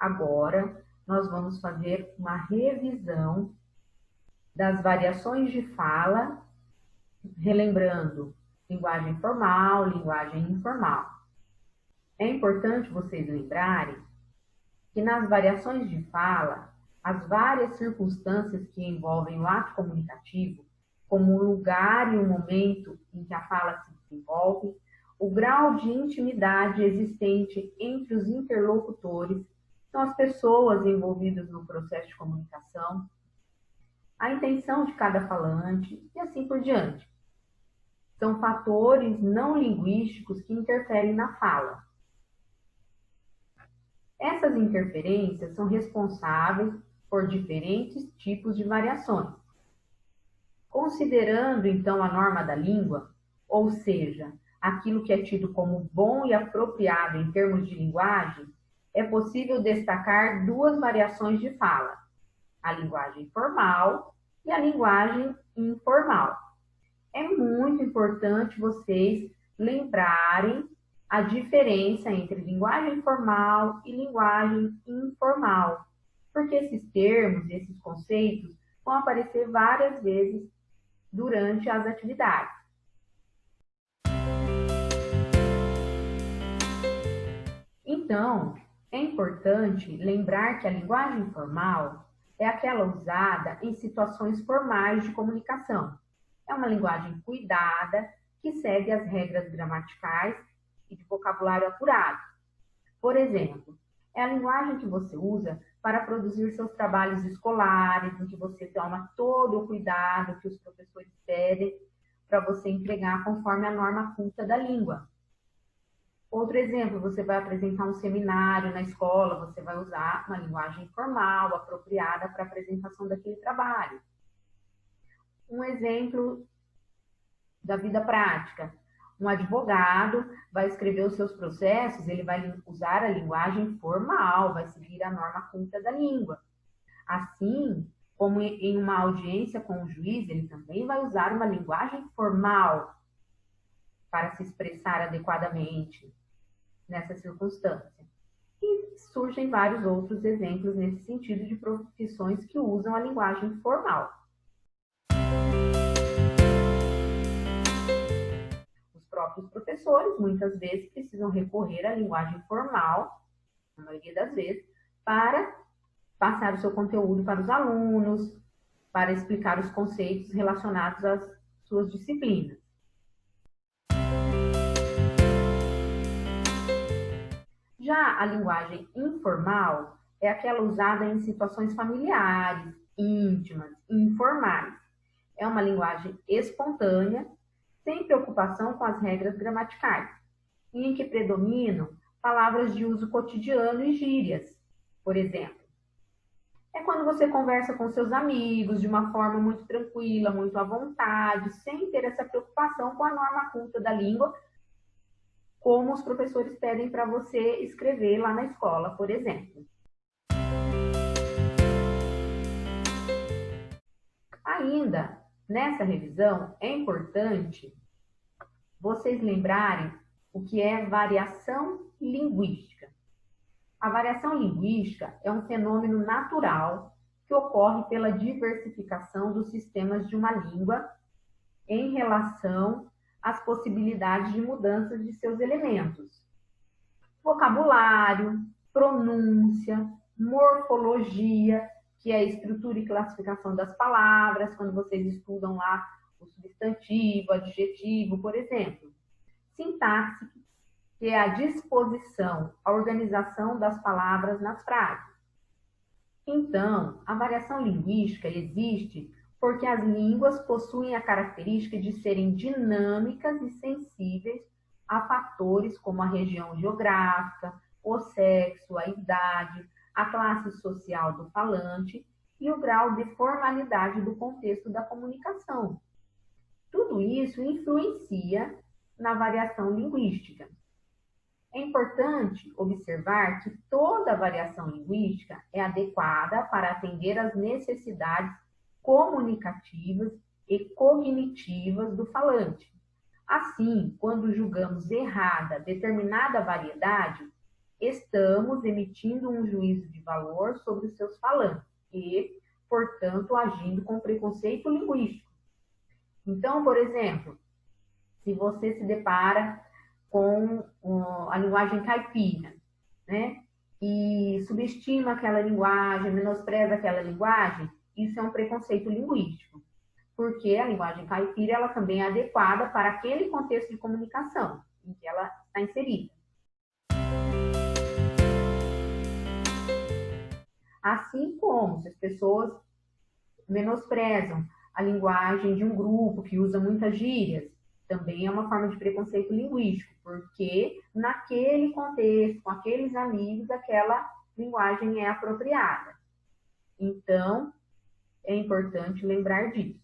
Agora, nós vamos fazer uma revisão das variações de fala, relembrando linguagem formal, linguagem informal. É importante vocês lembrarem que nas variações de fala, as várias circunstâncias que envolvem o ato comunicativo, como o lugar e o momento em que a fala se desenvolve, o grau de intimidade existente entre os interlocutores, são as pessoas envolvidas no processo de comunicação, a intenção de cada falante e assim por diante. São fatores não linguísticos que interferem na fala. Essas interferências são responsáveis por diferentes tipos de variações. Considerando, então, a norma da língua, ou seja, aquilo que é tido como bom e apropriado em termos de linguagem, é possível destacar duas variações de fala, a linguagem formal e a linguagem informal. É muito importante vocês lembrarem a diferença entre linguagem formal e linguagem informal, porque esses termos, esses conceitos vão aparecer várias vezes durante as atividades. Então, é importante lembrar que a linguagem formal é aquela usada em situações formais de comunicação. É uma linguagem cuidada que segue as regras gramaticais e de vocabulário apurado. Por exemplo, é a linguagem que você usa para produzir seus trabalhos escolares, em que você toma todo o cuidado que os professores pedem para você entregar conforme a norma culta da língua. Outro exemplo, você vai apresentar um seminário na escola, você vai usar uma linguagem formal, apropriada para a apresentação daquele trabalho. Um exemplo da vida prática. Um advogado vai escrever os seus processos, ele vai usar a linguagem formal, vai seguir a norma culta da língua. Assim, como em uma audiência com o juiz, ele também vai usar uma linguagem formal para se expressar adequadamente nessa circunstância. E surgem vários outros exemplos nesse sentido de profissões que usam a linguagem formal. Os próprios professores, muitas vezes, precisam recorrer à linguagem formal, na maioria das vezes, para passar o seu conteúdo para os alunos, para explicar os conceitos relacionados às suas disciplinas. Já a linguagem informal é aquela usada em situações familiares, íntimas e informais. É uma linguagem espontânea, sem preocupação com as regras gramaticais, e em que predominam palavras de uso cotidiano e gírias. Por exemplo, é quando você conversa com seus amigos de uma forma muito tranquila, muito à vontade, sem ter essa preocupação com a norma culta da língua, como os professores pedem para você escrever lá na escola, por exemplo. Ainda, nessa revisão, é importante vocês lembrarem o que é variação linguística. A variação linguística é um fenômeno natural que ocorre pela diversificação dos sistemas de uma língua em relação às possibilidades de mudanças de seus elementos. Vocabulário, pronúncia, morfologia, que é a estrutura e classificação das palavras, quando vocês estudam lá o substantivo, adjetivo, por exemplo. Sintaxe, que é a disposição, a organização das palavras nas frases. Então, a variação linguística existe porque as línguas possuem a característica de serem dinâmicas e sensíveis a fatores como a região geográfica, o sexo, a idade, a classe social do falante e o grau de formalidade do contexto da comunicação. Tudo isso influencia na variação linguística. É importante observar que toda variação linguística é adequada para atender às necessidades comunicativas e cognitivas do falante. Assim, quando julgamos errada determinada variedade, estamos emitindo um juízo de valor sobre os seus falantes e, portanto, agindo com preconceito linguístico. Então, por exemplo, se você se depara com a linguagem caipira, né, e subestima aquela linguagem, menospreza aquela linguagem, isso é um preconceito linguístico, porque a linguagem caipira ela também é adequada para aquele contexto de comunicação em que ela está inserida. Assim como se as pessoas menosprezam a linguagem de um grupo que usa muitas gírias, também é uma forma de preconceito linguístico, porque naquele contexto, com aqueles amigos, aquela linguagem é apropriada. Então, é importante lembrar disso.